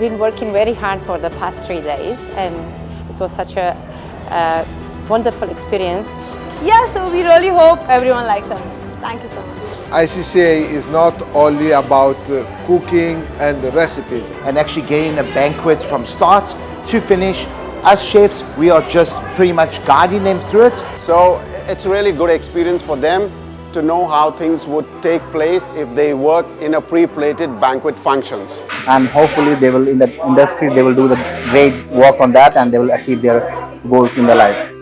been working very hard for the past 3 days, and it was such a wonderful experience. Yeah, so we really hope everyone likes them. Thank you so much. ICCA is not only about cooking and the recipes. And actually getting a banquet from start to finish. As chefs, we are just pretty much guiding them through it. So it's a really good experience for them to know how things would take place if they work in a pre-plated banquet functions. And hopefully they will, in the industry, they will do the great work on that and they will achieve their goals in their life.